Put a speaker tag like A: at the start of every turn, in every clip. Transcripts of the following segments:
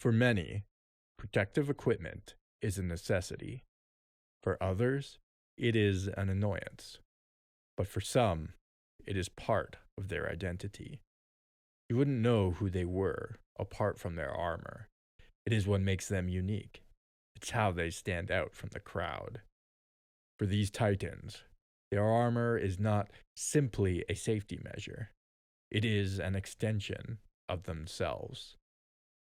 A: For many, protective equipment is a necessity. For others, it is an annoyance. But for some, it is part of their identity. You wouldn't know who they were apart from their armor. It is what makes them unique. It's how they stand out from the crowd. For these titans, their armor is not simply a safety measure. It is an extension of themselves.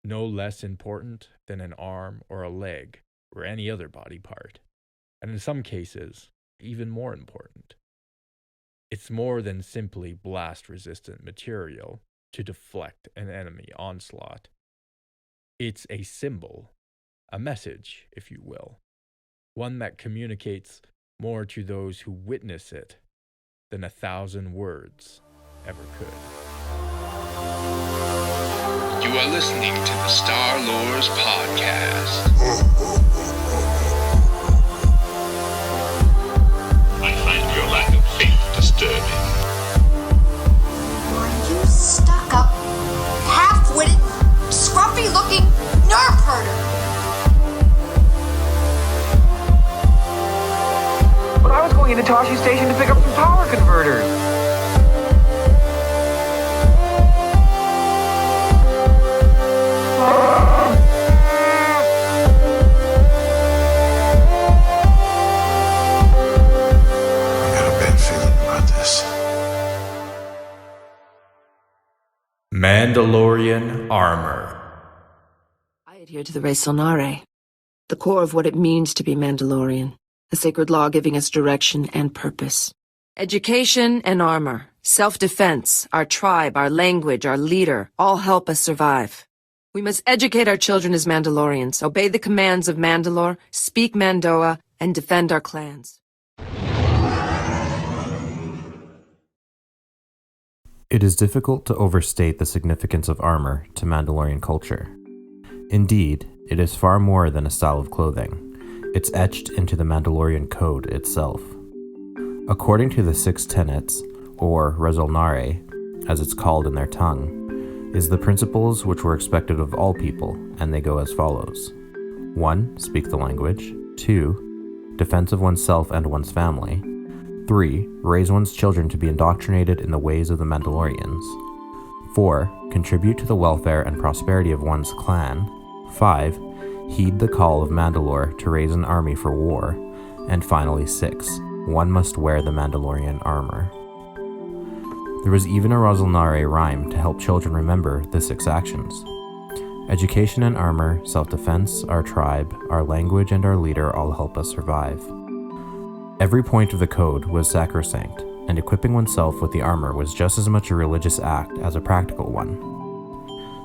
A: No less important than an arm or a leg or any other body part. And in some cases, even more important. It's more than simply blast-resistant material to deflect an enemy onslaught. It's a symbol, a message, if you will, one that communicates more to those who witness it than 1,000 words ever could.
B: You are listening to the Star Lords Podcast.
C: I find your lack of faith disturbing.
D: Are you stuck-up, half-witted, scruffy-looking nerf herder?
E: But I was going into Toshi Station to pick up some power converters.
A: Mandalorian Armour.
F: I adhere to the Res Sonare, the core of what it means to be Mandalorian, a sacred law giving us direction and purpose. Education and armor, self-defense, our tribe, our language, our leader, all help us survive. We must educate our children as Mandalorians, obey the commands of Mandalore, speak Mandoa, and defend our clans.
G: It is difficult to overstate the significance of armor to Mandalorian culture. Indeed, it is far more than a style of clothing. It's etched into the Mandalorian code itself. According to the 6 tenets, or Rezolnare, as it's called in their tongue, is the principles which were expected of all people, and they go as follows. 1. Speak the language. 2. Defense of oneself and one's family. 3. Raise one's children to be indoctrinated in the ways of the Mandalorians. 4. Contribute to the welfare and prosperity of one's clan. 5. Heed the call of Mandalore to raise an army for war. And finally 6. One must wear the Mandalorian armor. There was even a Rezolnare rhyme to help children remember the 6 actions. Education and armor, self-defense, our tribe, our language, and our leader all help us survive. Every point of the code was sacrosanct, and equipping oneself with the armor was just as much a religious act as a practical one.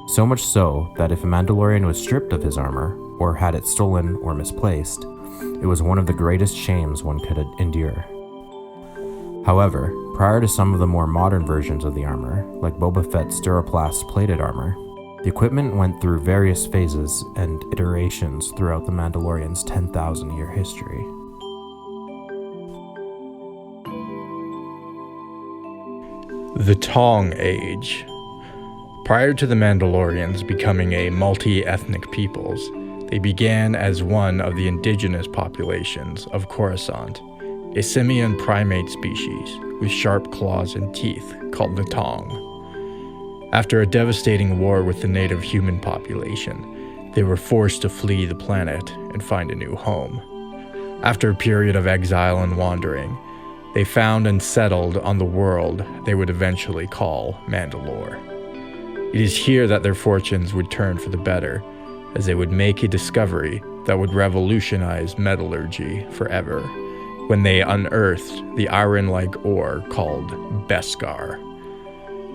G: So much so that if a Mandalorian was stripped of his armor, or had it stolen or misplaced, it was one of the greatest shames one could endure. However, prior to some of the more modern versions of the armor, like Boba Fett's Duraplast plated armor, the equipment went through various phases and iterations throughout the Mandalorian's 10,000-year history.
A: The Tong Age. Prior to the Mandalorians becoming a multi-ethnic peoples, they began as one of the indigenous populations of Coruscant, a simian primate species with sharp claws and teeth called the Tong. After a devastating war with the native human population, they were forced to flee the planet and find a new home. After a period of exile and wandering, they found and settled on the world they would eventually call Mandalore. It is here that their fortunes would turn for the better, as they would make a discovery that would revolutionize metallurgy forever, when they unearthed the iron-like ore called Beskar.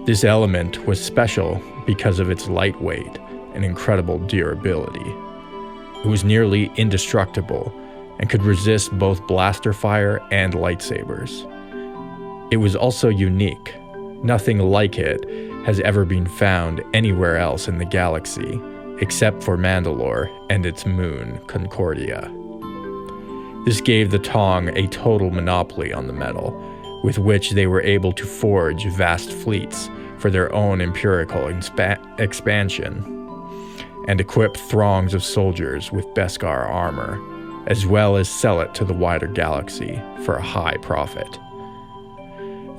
A: This element was special because of its lightweight and incredible durability. It was nearly indestructible and could resist both blaster fire and lightsabers. It was also unique. Nothing like it has ever been found anywhere else in the galaxy, except for Mandalore and its moon, Concordia. This gave the Tong a total monopoly on the metal, with which they were able to forge vast fleets for their own empirical expansion. and equip throngs of soldiers with Beskar armor, as well as sell it to the wider galaxy for a high profit.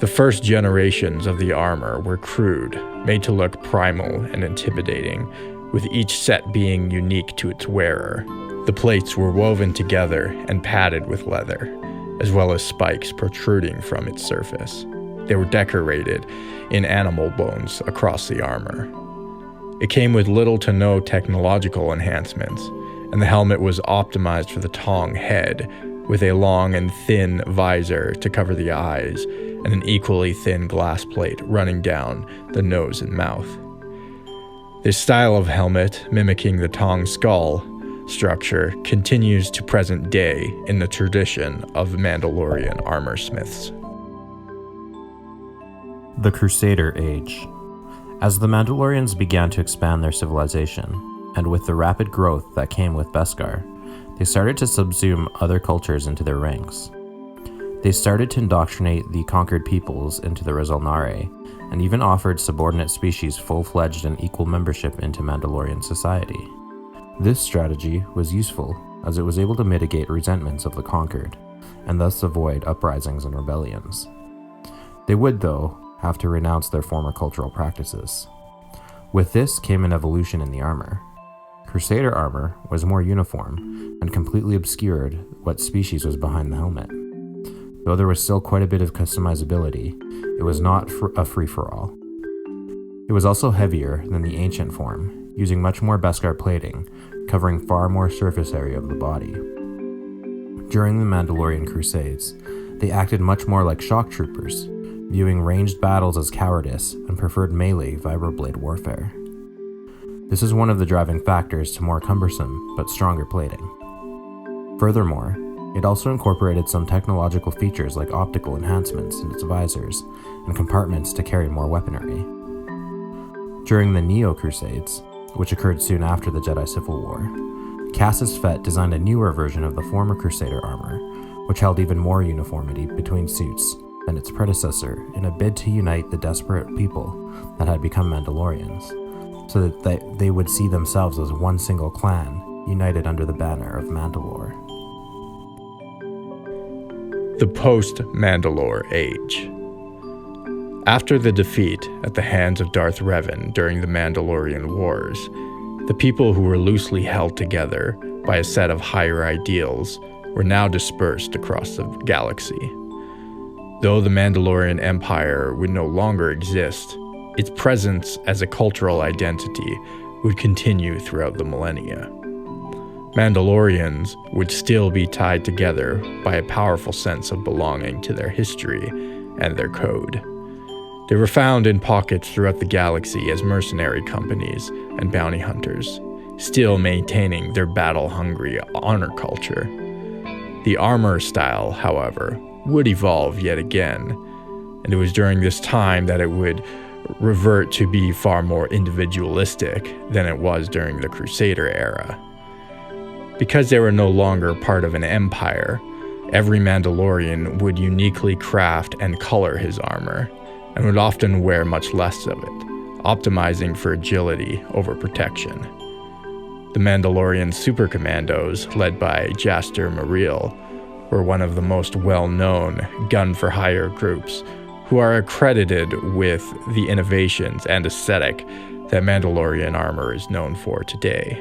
A: The first generations of the armor were crude, made to look primal and intimidating, with each set being unique to its wearer. The plates were woven together and padded with leather, as well as spikes protruding from its surface. They were decorated in animal bones across the armor. It came with little to no technological enhancements, and the helmet was optimized for the Tong head, with a long and thin visor to cover the eyes, and an equally thin glass plate running down the nose and mouth. This style of helmet, mimicking the Tong skull structure, continues to present day in the tradition of Mandalorian armor smiths.
G: The Crusader Age. As the Mandalorians began to expand their civilization, and with the rapid growth that came with Beskar, they started to subsume other cultures into their ranks. They started to indoctrinate the conquered peoples into the Rezalnare, and even offered subordinate species full-fledged and equal membership into Mandalorian society. This strategy was useful, as it was able to mitigate resentments of the conquered, and thus avoid uprisings and rebellions. They would, though, have to renounce their former cultural practices. With this came an evolution in the armor. Crusader armor was more uniform, and completely obscured what species was behind the helmet. Though there was still quite a bit of customizability, it was not a free-for-all. It was also heavier than the ancient form, using much more Beskar plating, covering far more surface area of the body. During the Mandalorian Crusades, they acted much more like shock troopers, viewing ranged battles as cowardice and preferred melee vibroblade warfare. This is one of the driving factors to more cumbersome but stronger plating. Furthermore, it also incorporated some technological features like optical enhancements in its visors and compartments to carry more weaponry. During the Neo-Crusades, which occurred soon after the Jedi Civil War, Cassius Fett designed a newer version of the former Crusader armor, which held even more uniformity between suits than its predecessor in a bid to unite the desperate people that had become Mandalorians, so that they would see themselves as one single clan, united under the banner of Mandalore.
A: The post-Mandalore Age. After the defeat at the hands of Darth Revan during the Mandalorian Wars, the people who were loosely held together by a set of higher ideals were now dispersed across the galaxy. Though the Mandalorian Empire would no longer exist, its presence as a cultural identity would continue throughout the millennia. Mandalorians would still be tied together by a powerful sense of belonging to their history and their code. They were found in pockets throughout the galaxy as mercenary companies and bounty hunters, still maintaining their battle-hungry honor culture. The armor style, however, would evolve yet again, and it was during this time that it would revert to be far more individualistic than it was during the Crusader era. Because they were no longer part of an empire, every Mandalorian would uniquely craft and color his armor, and would often wear much less of it, optimizing for agility over protection. The Mandalorian Super Commandos, led by Jaster Muriel, were one of the most well-known gun-for-hire groups who are accredited with the innovations and aesthetic that Mandalorian armor is known for today.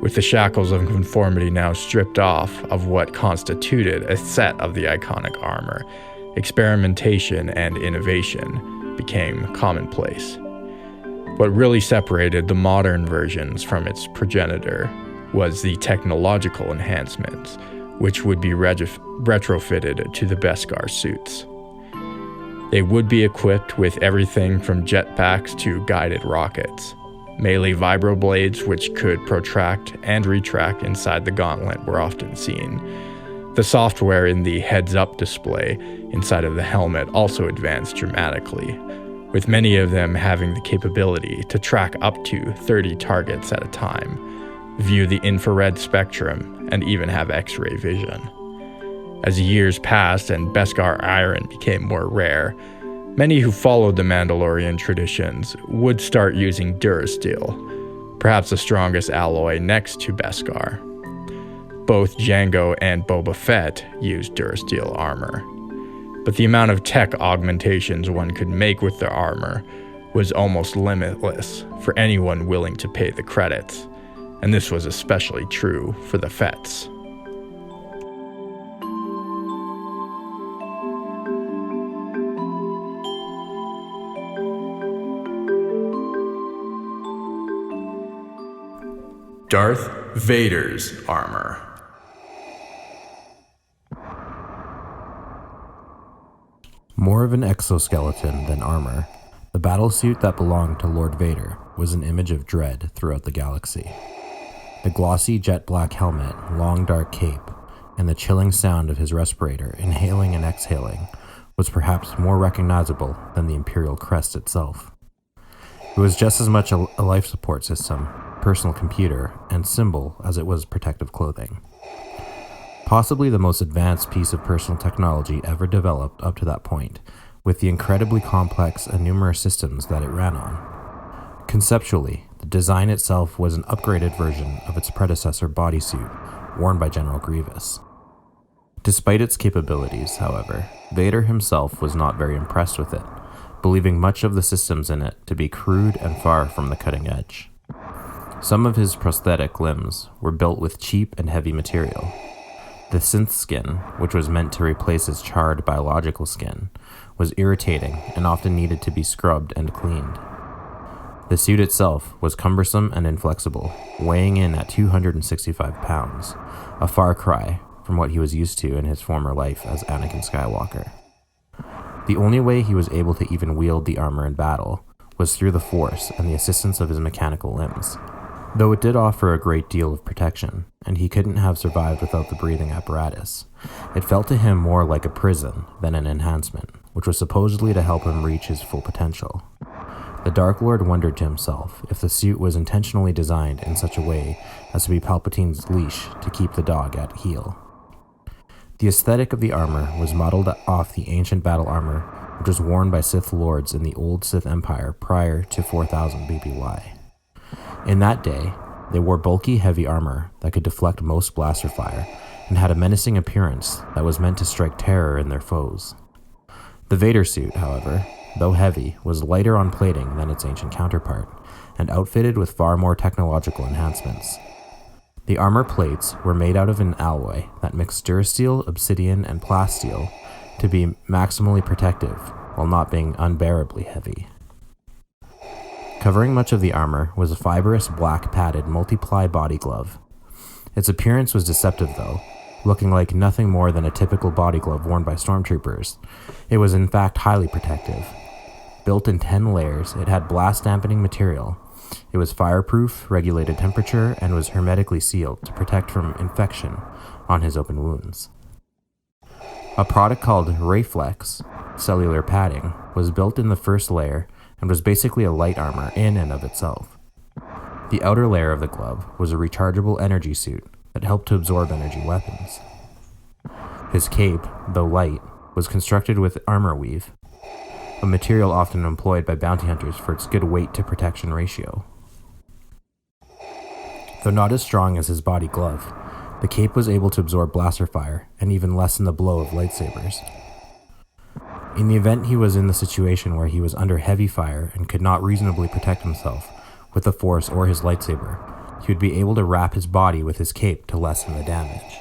A: With the shackles of conformity now stripped off of what constituted a set of the iconic armor, experimentation and innovation became commonplace. What really separated the modern versions from its progenitor was the technological enhancements, which would be retrofitted to the Beskar suits. They would be equipped with everything from jetpacks to guided rockets. Melee vibroblades, which could protract and retract inside the gauntlet, were often seen. The software in the heads-up display inside of the helmet also advanced dramatically, with many of them having the capability to track up to 30 targets at a time, view the infrared spectrum, and even have X-ray vision. As years passed and Beskar iron became more rare, many who followed the Mandalorian traditions would start using Durasteel, perhaps the strongest alloy next to Beskar. Both Jango and Boba Fett used Durasteel armor, but the amount of tech augmentations one could make with their armor was almost limitless for anyone willing to pay the credits, and this was especially true for the Fetts. Darth Vader's armor.
G: More of an exoskeleton than armor, the battlesuit that belonged to Lord Vader was an image of dread throughout the galaxy. The glossy jet black helmet, long dark cape, and the chilling sound of his respirator inhaling and exhaling was perhaps more recognizable than the Imperial crest itself. It was just as much a life support system, personal computer, and symbol as it was protective clothing. Possibly the most advanced piece of personal technology ever developed up to that point, with the incredibly complex and numerous systems that it ran on. Conceptually, the design itself was an upgraded version of its predecessor bodysuit, worn by General Grievous. Despite its capabilities, however, Vader himself was not very impressed with it, believing much of the systems in it to be crude and far from the cutting edge. Some of his prosthetic limbs were built with cheap and heavy material. The synth skin, which was meant to replace his charred biological skin, was irritating and often needed to be scrubbed and cleaned. The suit itself was cumbersome and inflexible, weighing in at 265 pounds, a far cry from what he was used to in his former life as Anakin Skywalker. The only way he was able to even wield the armor in battle was through the Force and the assistance of his mechanical limbs. Though it did offer a great deal of protection, and he couldn't have survived without the breathing apparatus, it felt to him more like a prison than an enhancement, which was supposedly to help him reach his full potential. The Dark Lord wondered to himself if the suit was intentionally designed in such a way as to be Palpatine's leash to keep the dog at heel. The aesthetic of the armor was modeled off the ancient battle armor which was worn by Sith Lords in the old Sith Empire prior to 4000 BBY. In that day, they wore bulky, heavy armor that could deflect most blaster fire and had a menacing appearance that was meant to strike terror in their foes. The Vader suit, however, though heavy, was lighter on plating than its ancient counterpart and outfitted with far more technological enhancements. The armor plates were made out of an alloy that mixed Durasteel, obsidian, and plasteel to be maximally protective while not being unbearably heavy. Covering much of the armor was a fibrous black padded multi-ply body glove. Its appearance was deceptive though, looking like nothing more than a typical body glove worn by stormtroopers. It was in fact highly protective. Built in 10 layers, it had blast dampening material. It was fireproof, regulated temperature, and was hermetically sealed to protect from infection on his open wounds. A product called Rayflex, cellular padding, was built in the first layer and was basically a light armor in and of itself. The outer layer of the glove was a rechargeable energy suit that helped to absorb energy weapons. His cape, though light, was constructed with armor weave, a material often employed by bounty hunters for its good weight to protection ratio. Though not as strong as his body glove, the cape was able to absorb blaster fire and even lessen the blow of lightsabers. In the event he was in the situation where he was under heavy fire and could not reasonably protect himself with the Force or his lightsaber, he would be able to wrap his body with his cape to lessen the damage.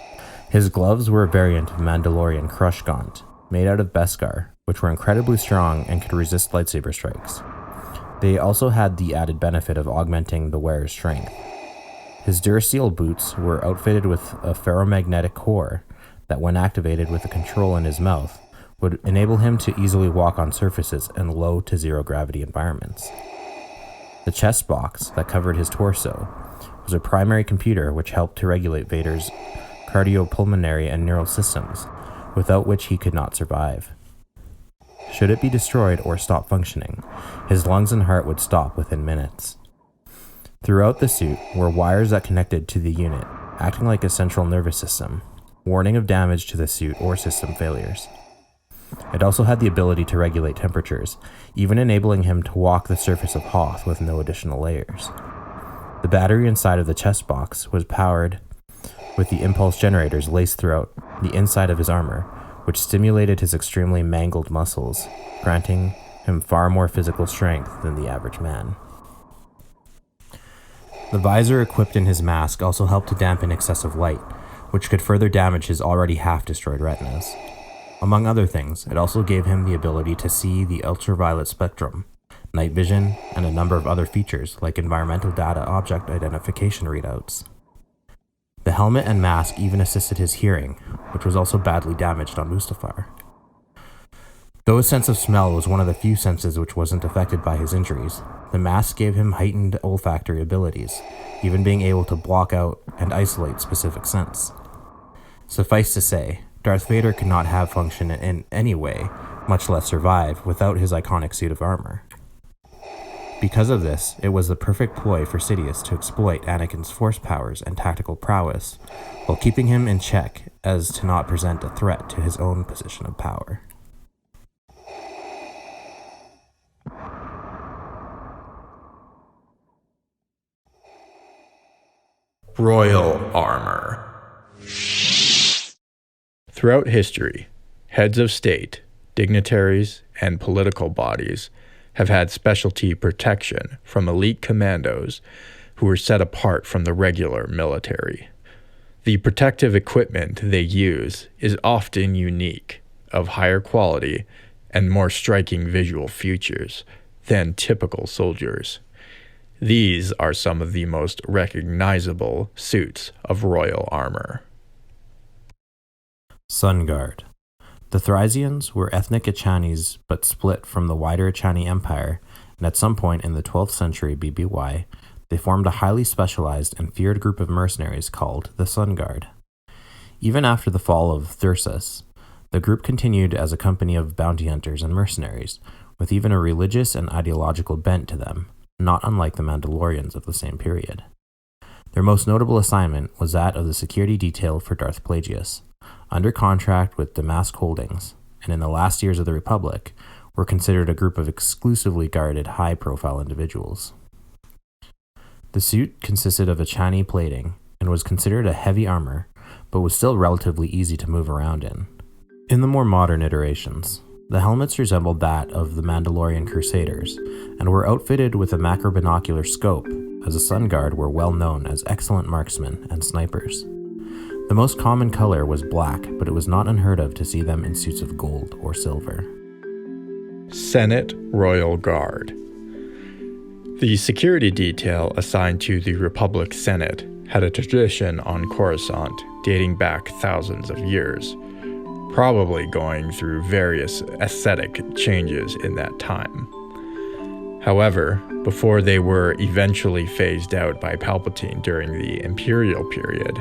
G: His gloves were a variant of Mandalorian Crush Gaunt, made out of Beskar, which were incredibly strong and could resist lightsaber strikes. They also had the added benefit of augmenting the wearer's strength. His Durasteel boots were outfitted with a ferromagnetic core that, when activated with a control in his mouth, would enable him to easily walk on surfaces in low to zero gravity environments. The chest box that covered his torso was a primary computer which helped to regulate Vader's cardiopulmonary and neural systems, without which he could not survive. Should it be destroyed or stop functioning, his lungs and heart would stop within minutes. Throughout the suit were wires that connected to the unit, acting like a central nervous system, warning of damage to the suit or system failures. It also had the ability to regulate temperatures, even enabling him to walk the surface of Hoth with no additional layers. The battery inside of the chest box was powered with the impulse generators laced throughout the inside of his armor, which stimulated his extremely mangled muscles, granting him far more physical strength than the average man. The visor equipped in his mask also helped to dampen excessive light, which could further damage his already half-destroyed retinas. Among other things, it also gave him the ability to see the ultraviolet spectrum, night vision, and a number of other features like environmental data object identification readouts. The helmet and mask even assisted his hearing, which was also badly damaged on Mustafar. Though his sense of smell was one of the few senses which wasn't affected by his injuries, the mask gave him heightened olfactory abilities, even being able to block out and isolate specific scents. Suffice to say, Darth Vader could not have function in any way, much less survive, without his iconic suit of armor. Because of this, it was the perfect ploy for Sidious to exploit Anakin's force powers and tactical prowess, while keeping him in check as to not present a threat to his own position of power.
A: Royal Armour. Throughout history, heads of state, dignitaries, and political bodies have had specialty protection from elite commandos who were set apart from the regular military. The protective equipment they use is often unique, of higher quality, and more striking visual features than typical soldiers. These are some of the most recognizable suits of royal armor.
G: Sun Guard. The Thracians were ethnic Echani's but split from the wider Echani Empire, and at some point in the 12th century BBY, they formed a highly specialized and feared group of mercenaries called the Sun Guard. Even after the fall of Thyrsus, the group continued as a company of bounty hunters and mercenaries, with even a religious and ideological bent to them, not unlike the Mandalorians of the same period. Their most notable assignment was that of the security detail for Darth Plagueis, under contract with Damask Holdings, and in the last years of the Republic, were considered a group of exclusively guarded high-profile individuals. The suit consisted of Echani plating and was considered a heavy armor, but was still relatively easy to move around in. In the more modern iterations, the helmets resembled that of the Mandalorian Crusaders and were outfitted with a macrobinocular scope, as the Sun Guard were well known as excellent marksmen and snipers. The most common color was black, but it was not unheard of to see them in suits of gold or silver.
A: Senate Royal Guard. The security detail assigned to the Republic Senate had a tradition on Coruscant dating back thousands of years, probably going through various aesthetic changes in that time. However, before they were eventually phased out by Palpatine during the Imperial period,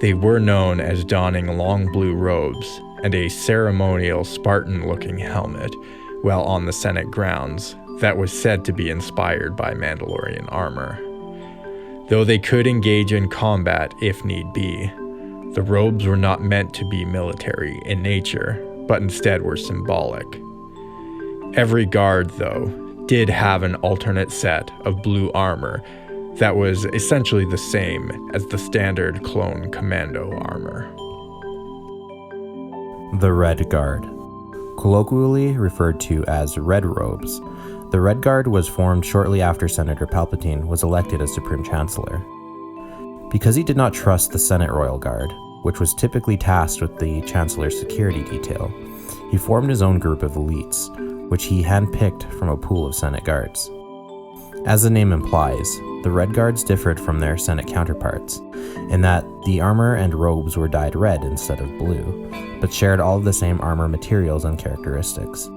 A: they were known as donning long blue robes and a ceremonial Spartan-looking helmet while on the Senate grounds that was said to be inspired by Mandalorian armor. Though they could engage in combat if need be, the robes were not meant to be military in nature, but instead were symbolic. Every guard, though, did have an alternate set of blue armor that was essentially the same as the standard clone commando armor.
G: The Red Guard. Colloquially referred to as Red Robes, the Red Guard was formed shortly after Senator Palpatine was elected as Supreme Chancellor. Because he did not trust the Senate Royal Guard, which was typically tasked with the Chancellor's security detail, he formed his own group of elites, which he handpicked from a pool of Senate guards. As the name implies, the Red Guards differed from their Senate counterparts, in that the armor and robes were dyed red instead of blue, but shared all of the same armor materials and characteristics.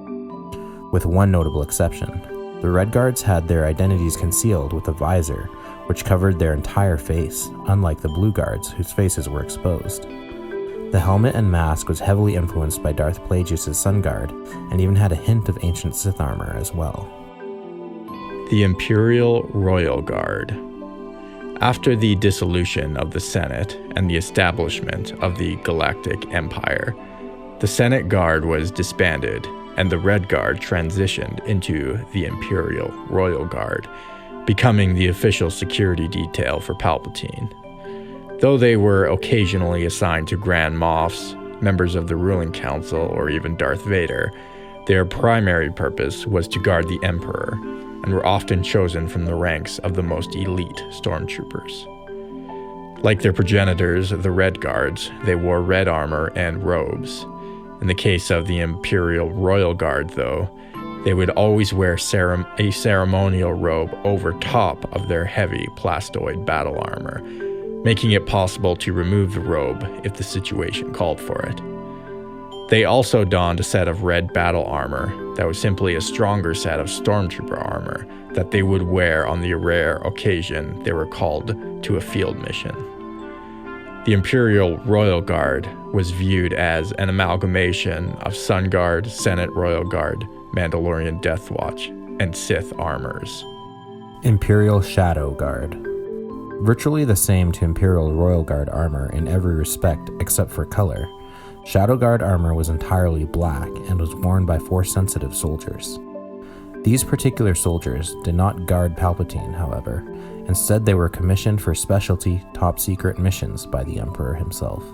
G: With one notable exception, the Red Guards had their identities concealed with a visor, which covered their entire face, unlike the Blue Guards, whose faces were exposed. The helmet and mask was heavily influenced by Darth Plagueis' Sun Guard, and even had a hint of ancient Sith armor as well.
A: The Imperial Royal Guard. After the dissolution of the Senate and the establishment of the Galactic Empire, the Senate Guard was disbanded, and the Red Guard transitioned into the Imperial Royal Guard, becoming the official security detail for Palpatine. Though they were occasionally assigned to Grand Moffs, members of the ruling council, or even Darth Vader, their primary purpose was to guard the Emperor, and were often chosen from the ranks of the most elite stormtroopers. Like their progenitors, the Red Guards, they wore red armor and robes. In the case of the Imperial Royal Guard, though, they would always wear a ceremonial robe over top of their heavy plastoid battle armor, making it possible to remove the robe if the situation called for it. They also donned a set of red battle armor that was simply a stronger set of stormtrooper armor that they would wear on the rare occasion they were called to a field mission. The Imperial Royal Guard was viewed as an amalgamation of Sun Guard, Senate Royal Guard, Mandalorian Death Watch, and Sith armors.
G: Imperial Shadow Guard. Virtually the same to Imperial Royal Guard armor in every respect except for color, Shadow Guard armor was entirely black and was worn by Force-sensitive soldiers. These particular soldiers did not guard Palpatine, however. Instead, they were commissioned for specialty, top-secret missions by the Emperor himself.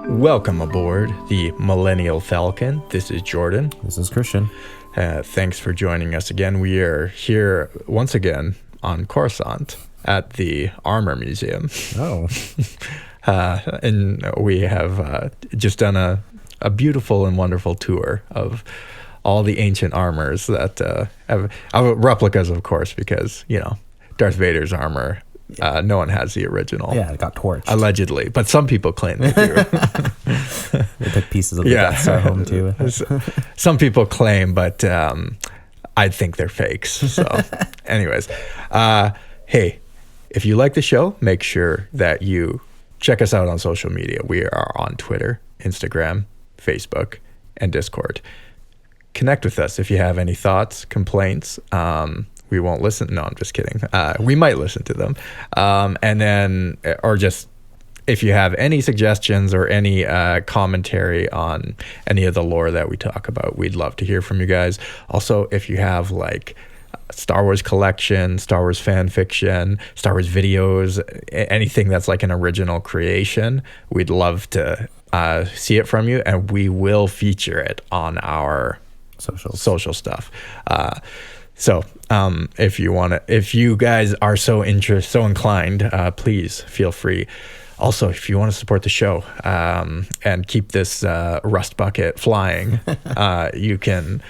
A: Welcome aboard the Millennial Falcon. This is Jordan.
G: This is Christian.
A: Thanks for joining us again. We are here once again on Coruscant at the Armor Museum.
G: Oh.
A: And we have just done a beautiful and wonderful tour of all the ancient armors that have replicas, of course, because, you know, Darth Vader's armor, no one has the original.
G: Yeah, it got torched.
A: Allegedly, but some people claim they do.
G: They took pieces of the Death Star home too.
A: Some people claim, but I think they're fakes. So anyways, hey, if you like the show, make sure that you check us out on social media. We are on Twitter, Instagram, Facebook, and Discord. Connect with us if you have any thoughts, complaints. We won't listen. No, I'm just kidding. We might listen to them. And then, or just if you have any suggestions or any commentary on any of the lore that we talk about, we'd love to hear from you guys. Also, if you have like Star Wars collection, Star Wars fan fiction, Star Wars videos, anything that's like an original creation, we'd love to see it from you, and we will feature it on our social stuff. So if you guys are so inclined, please feel free. Also, if you want to support the show and keep this rust bucket flying, you can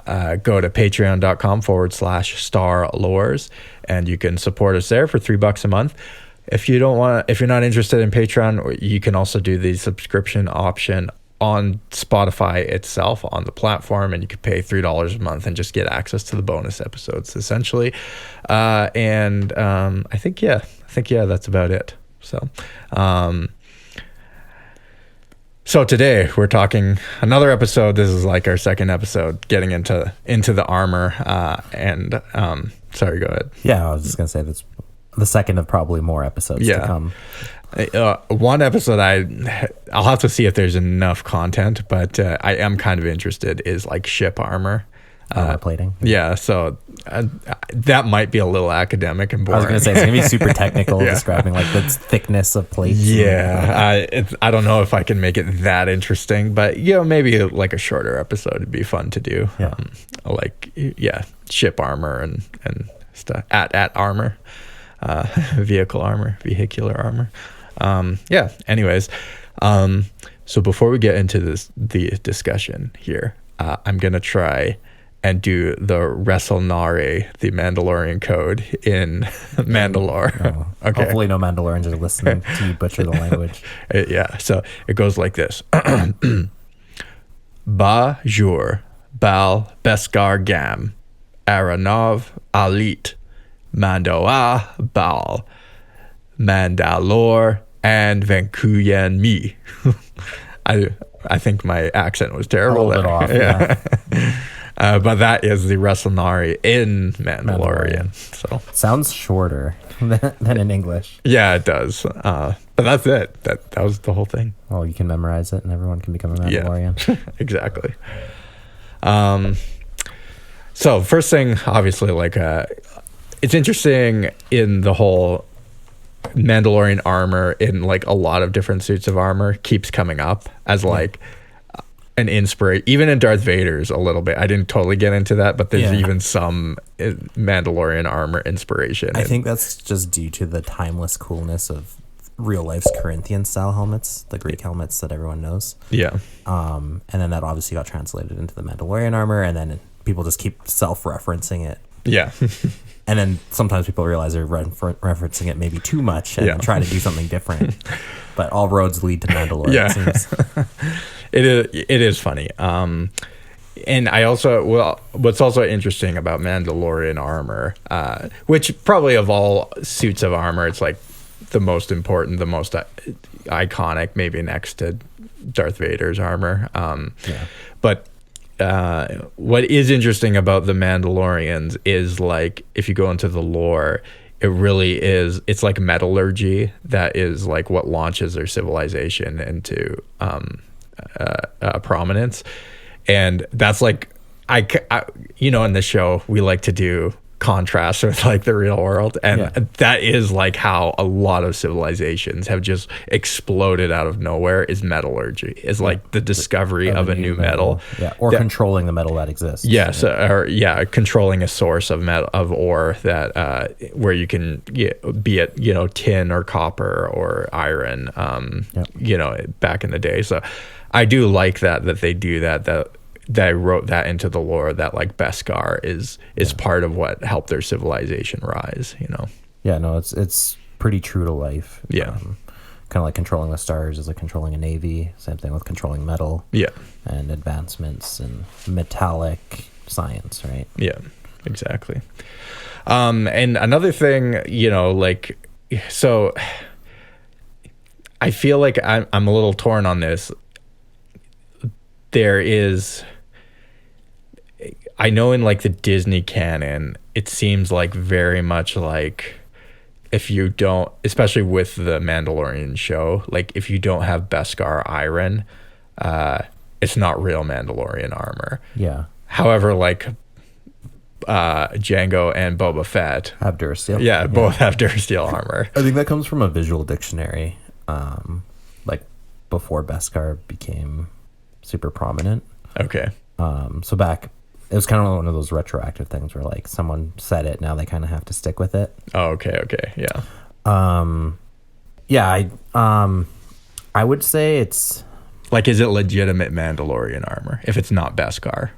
A: go to patreon.com/starlores, and you can support us there for $3 a month. If you're not interested in Patreon, you can also do the subscription option on Spotify itself, on the platform, and you could pay $3 a month and just get access to the bonus episodes, essentially. I think that's about it. So today we're talking another episode. This is like our second episode, getting into the armor. Sorry, go ahead.
G: Yeah, I was just gonna say that's the second of probably more episodes to come.
A: One episode I'll have to see if there's enough content, but I am kind of interested is like ship armor.
G: Armor plating.
A: Yeah, so that might be a little academic and boring.
G: I was going to say, it's going to be super technical, describing like the thickness of plates.
A: Yeah, I don't know if I can make it that interesting, but maybe like a shorter episode would be fun to do.
G: Yeah.
A: Ship armor and stuff. At armor, vehicular armor. Anyways, so before we get into the discussion here, I'm going to try and do the Wrestlnare, the Mandalorian code in Mandalore.
G: Oh,
A: okay.
G: Hopefully no Mandalorians are listening to you butcher the language.
A: Yeah, so it goes like this. Ba Jur, Bal Beskar Gam, Aranov Alit, Mandoa Bal, Mandalore, and Vankuyen Mi. I think my accent was terrible.
G: A little bit off, yeah.
A: But that is the Wrestlnari in Mandalorian. So
G: Sounds shorter than in English.
A: yeah, it does. But that's it. That was the whole thing.
G: Well, you can memorize it and everyone can become a Mandalorian.
A: Yeah, exactly. So first thing, obviously, like it's interesting in the whole Mandalorian armor in like a lot of different suits of armor keeps coming up as like an inspiration, even in Darth Vader's a little bit. I didn't totally get into that, but there's even some Mandalorian armor inspiration.
G: I think that's just due to the timeless coolness of real life's Corinthian style helmets, the Greek helmets that everyone knows.
A: Yeah.
G: And then that obviously got translated into the Mandalorian armor, and then people just keep self-referencing it.
A: Yeah.
G: And then sometimes people realize they're referencing it maybe too much and try to do something different. But all roads lead to Mandalore,
A: Yeah.
G: it seems.
A: It is funny. And I also, what's also interesting about Mandalorian armor, which probably of all suits of armor, it's like the most important, the most iconic, maybe next to Darth Vader's armor. But what is interesting about the Mandalorians is like, if you go into the lore, it really is, it's like metallurgy that is like what launches their civilization into prominence. And that's like, I in the show, we like to do contrast with like the real world, and that is like how a lot of civilizations have just exploded out of nowhere. Is metallurgy, is like the discovery of a new metal,
G: or controlling the metal that exists.
A: Yes, controlling a source of metal, of ore that where you can be it tin or copper or iron, back in the day. So I do like that they do that I wrote that into the lore, that like Beskar is part of what helped their civilization rise,
G: Yeah, no, it's pretty true to life.
A: Yeah.
G: Kind of like controlling the stars is like controlling a navy. Same thing with controlling metal. Yeah. And advancements in metallic science, right?
A: Yeah, exactly. And another thing, so I feel like I'm a little torn on this. I know in like the Disney canon, it seems like very much like if you don't, especially with the Mandalorian show, like if you don't have Beskar iron, it's not real Mandalorian armor.
G: Yeah.
A: However, like Jango and Boba Fett
G: have Durasteel.
A: Yeah, both have Durasteel armor.
G: I think that comes from a visual dictionary, like before Beskar became super prominent.
A: Okay.
G: So back, it was kind of one of those retroactive things where like someone said it, now they kind of have to stick with it.
A: Oh, okay, yeah.
G: I would say it's
A: like, is it legitimate Mandalorian armor if it's not Beskar?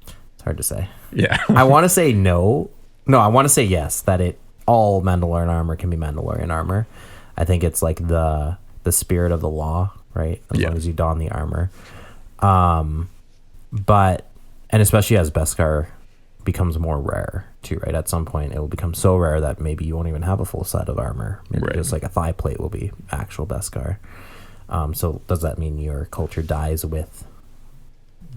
G: It's hard to say.
A: Yeah.
G: I want to say no. No, I want to say yes, that all Mandalorian armor can be Mandalorian armor. I think it's like the spirit of the law, right? As long as you don the armor. But, and especially as Beskar becomes more rare too, right? At some point it will become so rare that maybe you won't even have a full set of armor. Maybe just like a thigh plate will be actual Beskar. So does that mean your culture dies with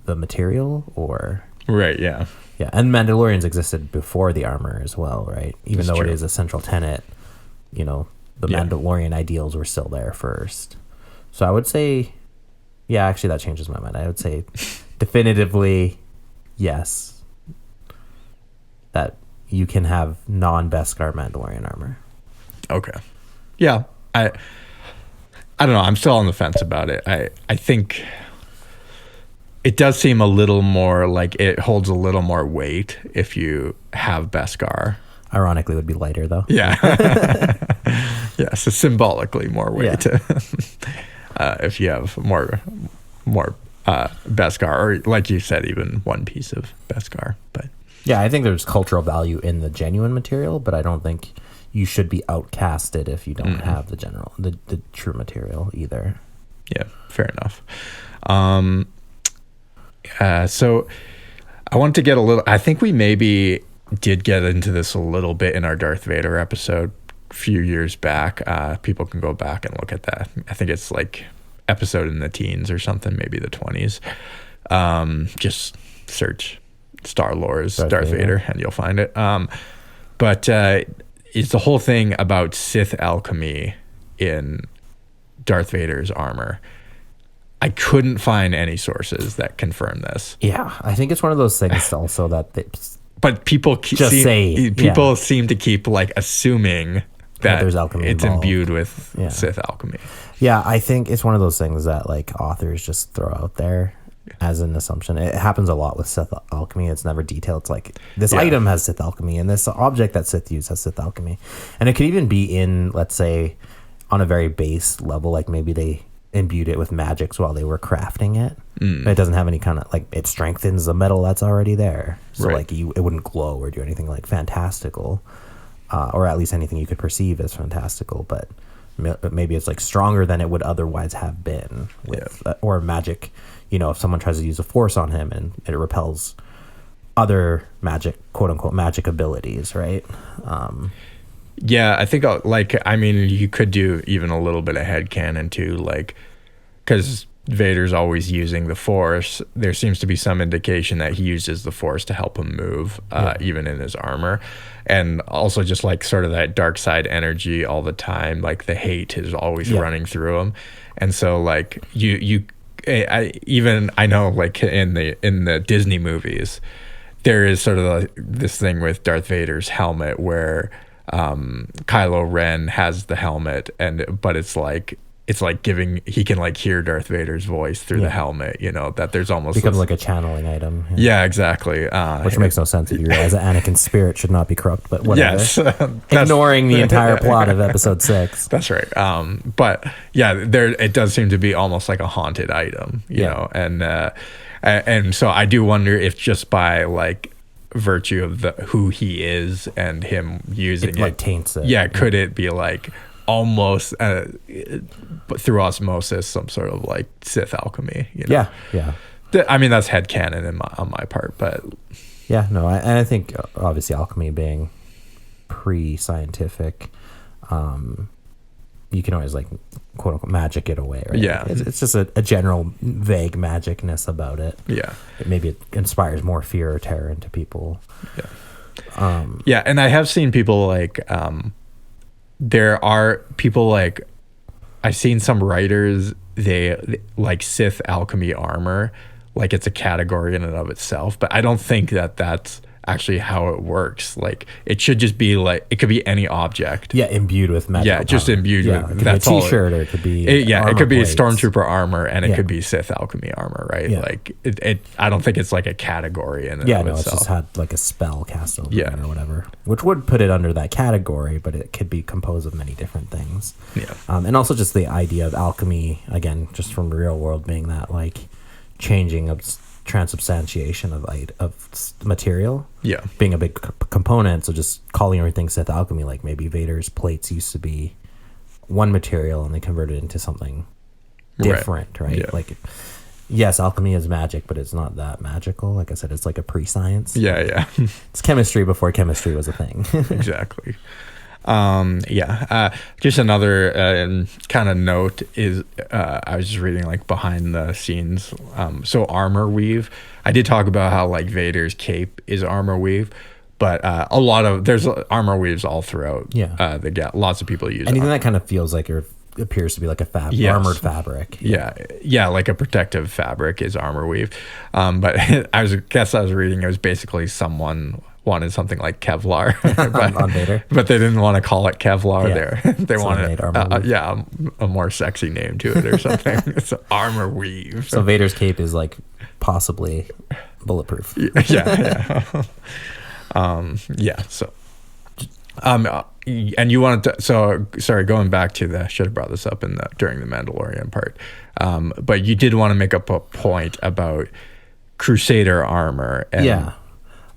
G: the material, or?
A: Right, yeah.
G: Yeah, and Mandalorians existed before the armor as well, right? Even though it is a central tenet, the Mandalorian ideals were still there first. So I would say, yeah, actually that changes my mind. I would say definitively yes, that you can have non-Beskar Mandalorian armor.
A: Okay. Yeah, I don't know. I'm still on the fence about it. I think it does seem a little more like it holds a little more weight if you have Beskar.
G: Ironically, it would be lighter though.
A: Yeah. Yeah, so symbolically more weight if you have more Beskar, or like you said, even one piece of Beskar. But
G: yeah, I think there's cultural value in the genuine material, but I don't think you should be outcasted if you don't have the true material either.
A: Yeah, fair enough. So I want to get a little, I think we maybe did get into this a little bit in our Darth Vader episode a few years back. People can go back and look at that. I think it's like episode in the teens or something, maybe the 20s. Just search Star-Lord's Darth Vader, and you'll find it. But it's the whole thing about Sith alchemy in Darth Vader's armor. I couldn't find any sources that confirm this.
G: Yeah, I think it's one of those things also that
A: but people seem to keep like assuming that
G: there's alchemy
A: it's
G: involved.
A: imbued with Sith alchemy.
G: Yeah, I think it's one of those things that like authors just throw out there as an assumption. It happens a lot with Sith alchemy. It's never detailed. It's like this item has Sith alchemy and this object that Sith use has Sith alchemy. And it could even be in, let's say, on a very base level, like maybe they imbued it with magics while they were crafting it. It doesn't have any kind of like, it strengthens the metal that's already there. So like it wouldn't glow or do anything like fantastical, or at least anything you could perceive as fantastical, but maybe it's like stronger than it would otherwise have been with or magic. You know, if someone tries to use a force on him and it repels other magic, quote unquote, magic abilities, right?
A: Yeah, I think you could do even a little bit of headcanon too, like, because Vader's always using the Force. There seems to be some indication that he uses the Force to help him move, even in his armor. And also just like sort of that dark side energy all the time, like the hate is always running through him. And so like I know like in the Disney movies, there is sort of this thing with Darth Vader's helmet where Kylo Ren has the helmet, but it's like he can like hear Darth Vader's voice through the helmet, you know, that there's almost
G: becomes like a channeling item.
A: Yeah, exactly.
G: Which makes no sense if you realize that Anakin's spirit should not be corrupt, but whatever.
A: Yes.
G: Ignoring the entire plot of episode 6.
A: That's right. But yeah, it does seem to be almost like a haunted item, you know, and so I do wonder if just by like virtue of who he is and him using it
G: like taints it.
A: Yeah, could it be like almost but through osmosis some sort of like Sith alchemy, you know?
G: Yeah.
A: I mean, that's headcanon on my part, but
G: yeah, no, I think obviously alchemy being pre-scientific, you can always like quote unquote magic it away, right?
A: Yeah,
G: it's just a general vague magicness about it.
A: Yeah,
G: maybe it inspires more fear or terror into people.
A: Yeah, and I have seen people like there are people like I've seen some writers they like Sith alchemy armor like it's a category in and of itself, but I don't think that that's actually how it works. Like it should just be like it could be any object.
G: Yeah, imbued with magic.
A: Yeah, just imbued with.
G: It could
A: that's
G: be a T-shirt, or it could be
A: it could be
G: plates.
A: Stormtrooper armor, and it could be Sith alchemy armor, right?
G: Yeah.
A: Like it. I don't think it's like a category in and of
G: it's
A: itself.
G: just had like a spell cast over it or whatever, which would put it under that category, but it could be composed of many different things.
A: Yeah,
G: and also just the idea of alchemy, again, just from the real world, being that like changing of transubstantiation of material, being a big component. So just calling everything Sith alchemy, like maybe Vader's plates used to be one material and they converted it into something different, right?
A: Yeah.
G: Like, yes, alchemy is magic, but it's not that magical. Like I said, it's like a pre-science.
A: Yeah.
G: It's chemistry before chemistry was a thing.
A: Exactly. Just another kind of note is I was just reading like behind the scenes. So armor weave, I did talk about how like Vader's cape is armor weave, but there's armor weaves all throughout. Lots of people use
G: anything that kind of feels like it appears to be like a armored fabric.
A: Yeah, like a protective fabric is armor weave. But I was reading it was basically someone wanted something like Kevlar
G: on Vader,
A: but they didn't want to call it Kevlar. There they
G: so
A: wanted a more sexy name to it or something. It's armor weave.
G: So Vader's cape is like possibly bulletproof.
A: And you wanted to, so sorry, going back to should have brought this up during the Mandalorian part, but you did want to make up a point about Crusader armor. And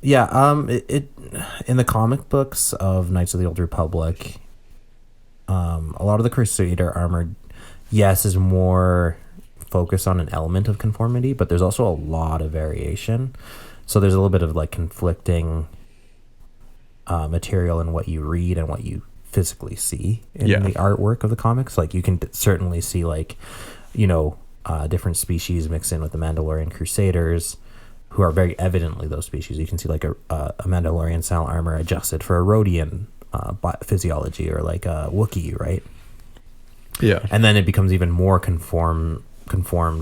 G: it in the comic books of Knights of the Old Republic, a lot of the Crusader armor, is more focused on an element of conformity, but there's also a lot of variation. So there's a little bit of like conflicting material in what you read and what you physically see in the artwork of the comics. Like you can certainly see like, different species mixed in with the Mandalorian Crusaders, who are very evidently those species. You can see like a Mandalorian style armor adjusted for a Rhodian physiology, or like a Wookiee, right?
A: Yeah.
G: And then it becomes even more conformed.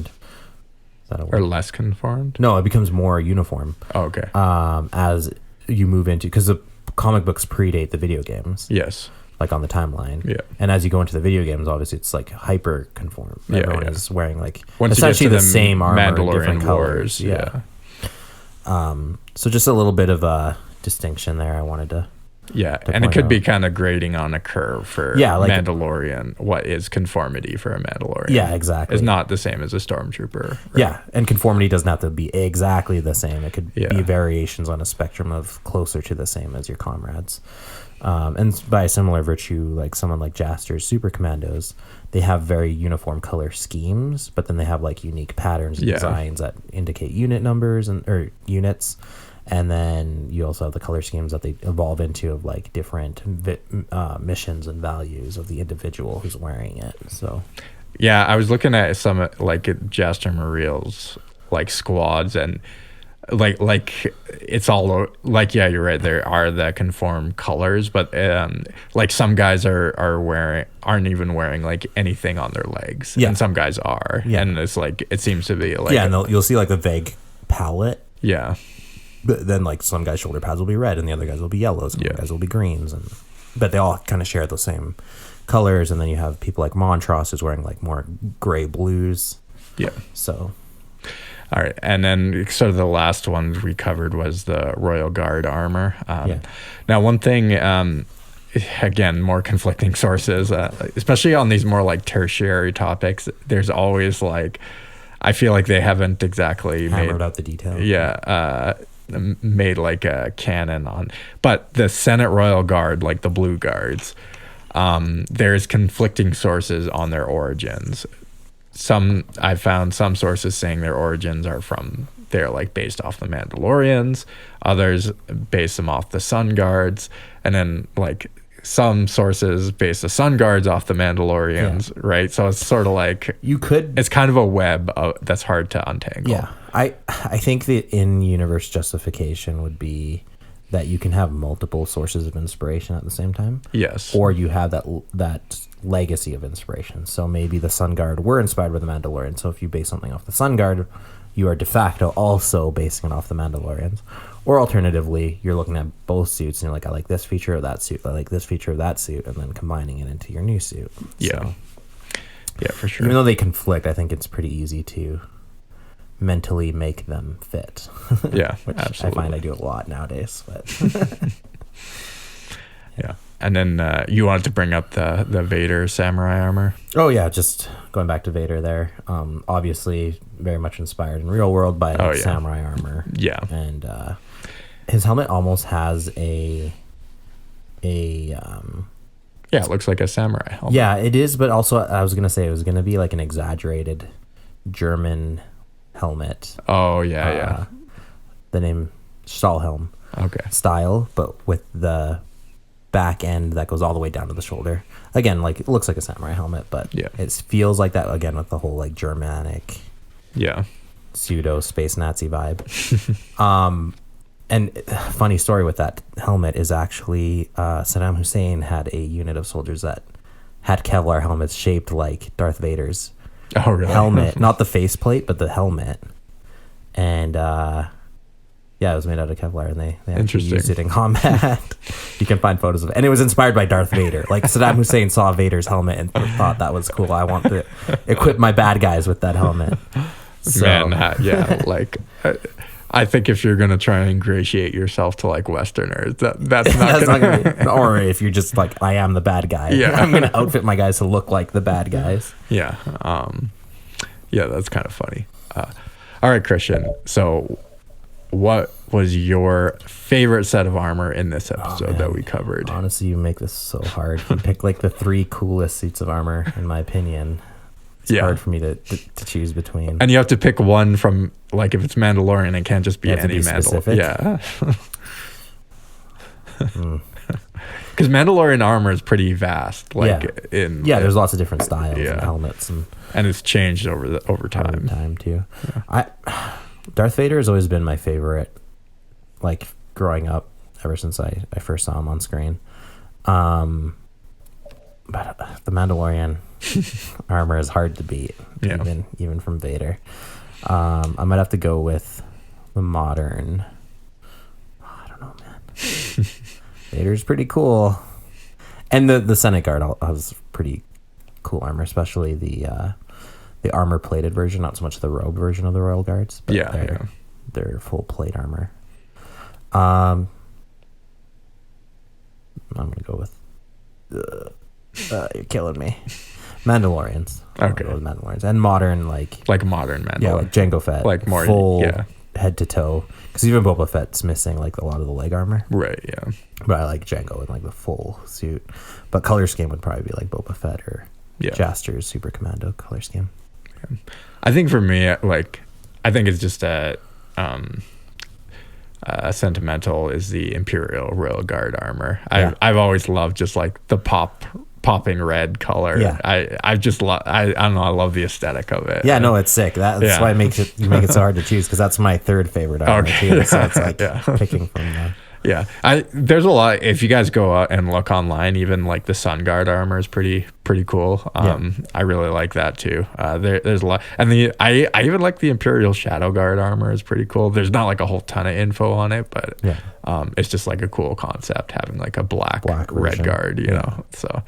G: Is that a word?
A: Or less conformed?
G: No, it becomes more uniform.
A: Oh, okay.
G: As you move into, because the comic books predate the video games.
A: Yes.
G: Like on the timeline.
A: Yeah.
G: And as you go into the video games, obviously it's like hyper conform.
A: Yeah,
G: Everyone
A: yeah.
G: is wearing like
A: Once you get
G: essentially
A: to
G: the same armor,
A: Mandalorian
G: different
A: Wars,
G: colors. Yeah. So just a little bit of a distinction there I wanted to.
A: Yeah,
G: to
A: and it
G: point
A: could be
G: out.
A: kind of grading on a curve for
G: like
A: Mandalorian. What is conformity for a Mandalorian?
G: Yeah, exactly.
A: Is not the same as a stormtrooper. Right?
G: Yeah, and conformity doesn't have to be exactly the same. It could
A: Yeah.
G: be variations on a spectrum of closer to the same as your comrades. And by a similar virtue, like someone like Jaster's Super Commandos, they have very uniform color schemes, but then they have like unique patterns and
A: Yeah.
G: designs that indicate unit numbers or units. And then you also have the color schemes that they evolve into of like different missions and values of the individual who's wearing it. So,
A: Yeah, I was looking at some like Jaster Muriel's like squads, and like it's all like, yeah, you're right, there are the conform colors, but like some guys aren't even wearing like anything on their legs.
G: Yeah.
A: And some guys are.
G: Yeah.
A: And it's like it seems to be like
G: yeah, and you'll see like the vague palette.
A: Yeah.
G: But then like some guys' shoulder pads will be red and the other guys will be yellows and
A: Yeah.
G: the guys will be greens, but they all kind of share the same colors. And then you have people like Montross who's wearing like more gray blues.
A: Yeah.
G: So
A: All right, and then sort of the last one we covered was the Royal Guard armor.
G: Yeah.
A: Now, one thing, again, more conflicting sources, especially on these more like tertiary topics. There's always like, I feel like they haven't exactly
G: hammered out the details.
A: Yeah, made like a canon on, but the Senate Royal Guard, like the Blue Guards, there's conflicting sources on their origins. I found some sources saying their origins they're like based off the Mandalorians, others base them off the Sun Guards, and then like some sources base the Sun Guards off the Mandalorians, right? So it's sort of like it's kind of a web that's hard to untangle.
G: Yeah, I think the in-universe justification would be that you can have multiple sources of inspiration at the same time.
A: Yes.
G: Or you have that legacy of inspiration. So maybe the Sun Guard were inspired by the Mandalorian. So if you base something off the Sun Guard, you are de facto also basing it off the Mandalorians. Or alternatively, you're looking at both suits and you're like, I like this feature of that suit, I like this feature of that suit, and then combining it into your new suit.
A: Yeah.
G: So,
A: yeah, for sure.
G: even though they conflict, I think it's pretty easy to mentally make them fit.
A: Yeah,
G: which
A: absolutely.
G: I find I do a lot nowadays. But
A: yeah. And then you wanted to bring up the Vader samurai armor.
G: oh yeah, just going back to Vader there. Obviously, very much inspired in real world by samurai armor.
A: Yeah.
G: And his helmet almost has a
A: Yeah, it looks like a samurai helmet.
G: yeah, it is. But also, I was gonna say it was gonna be like an exaggerated German helmet.
A: Oh yeah.
G: The name Stahlhelm.
A: Okay.
G: Style, but with the back end that goes all the way down to the shoulder. Again, like it looks like a samurai helmet, but
A: Yeah.
G: it feels like that again with the whole like Germanic
A: Yeah.
G: pseudo space Nazi vibe. And funny story with that helmet is actually Saddam Hussein had a unit of soldiers that had Kevlar helmets shaped like Darth Vader's
A: Oh really?
G: helmet, not the faceplate, but the helmet. And yeah, it was made out of Kevlar, and they actually
A: Interesting.
G: used it in combat. You can find photos of it, and it was inspired by Darth Vader. Like Saddam Hussein saw Vader's helmet and thought that was cool. I want to equip my bad guys with that helmet. So,
A: Man, yeah, like I think if you're gonna try and ingratiate yourself to like Westerners, that's not
G: that's
A: gonna.
G: not gonna be, or if you're just like, I am the bad guy.
A: Yeah.
G: I'm gonna outfit my guys to look like the bad guys.
A: Yeah, yeah, that's kind of funny. All right, Christian. So, what was your favorite set of armor in this episode that we covered?
G: Honestly, you make this so hard. You pick like the 3 coolest suits of armor, in my opinion. It's hard for me to choose between.
A: And you have to pick one from, like, if it's Mandalorian, it can't just be any
G: specific.
A: Yeah. Because Mandalorian armor is pretty vast. Like
G: there's lots of different styles and helmets and
A: it's changed over time.
G: too. Darth Vader has always been my favorite, like growing up, ever since I first saw him on screen. But the Mandalorian armor is hard to beat, even from Vader. I might have to go with the modern. I don't know, man. Vader's pretty cool, and the Senate Guard has pretty cool armor, especially the armor plated version, not so much the robe version of the Royal Guards. But they're full plate armor. I'm gonna go with. You're killing me. Mandalorians.
A: Okay.
G: Go with Mandalorians and modern like
A: modern Mandalorian.
G: Yeah, like Jango Fett.
A: Like more
G: full head to toe. Because even Boba Fett's missing like a lot of the leg armor.
A: Right. Yeah.
G: But I like Jango in like the full suit. But color scheme would probably be like Boba Fett or Jaster's Super Commando color scheme.
A: Yeah. I think for me, I think it's just sentimental is the Imperial Royal Guard armor. I've always loved just like the popping red color.
G: Yeah.
A: I just love. I don't know. I love the aesthetic of it.
G: Yeah, no, it's sick. That's why you make it so hard to choose, because that's my third favorite armor too. So it's like picking from the.
A: Yeah, there's a lot. If you guys go out and look online, even like the Sun Guard armor is pretty cool. I really like that too. There's a lot, and I even like the Imperial Shadow Guard armor is pretty cool. There's not like a whole ton of info on it, but it's just like a cool concept having like a black red guard, you know. So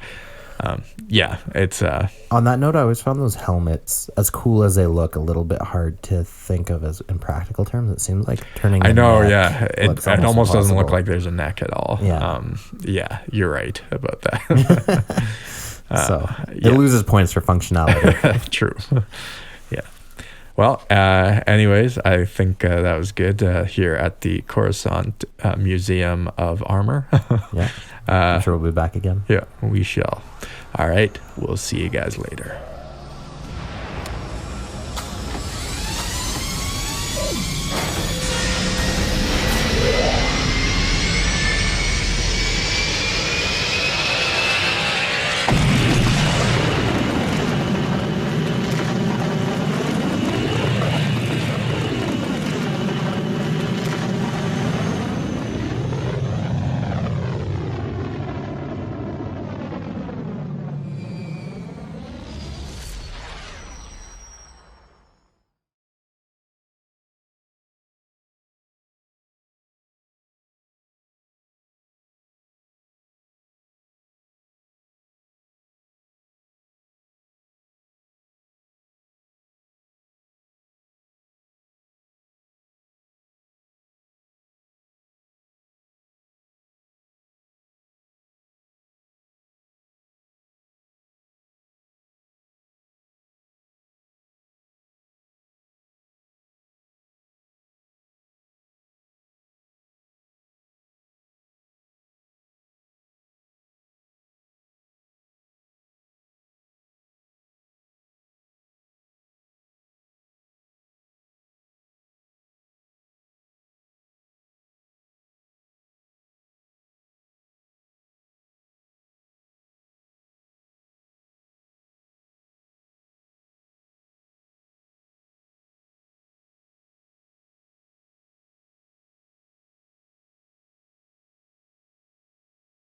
A: it's
G: on that note, I always found those helmets, as cool as they look, a little bit hard to think of as in practical terms. It seems like turning
A: I know
G: it
A: almost doesn't look like there's a neck at all. You're right about that.
G: So it loses points for functionality.
A: True. Well, anyways, I think that was good here at the Coruscant Museum of Armor.
G: I'm sure we'll be back again.
A: Yeah, we shall. All right, we'll see you guys later.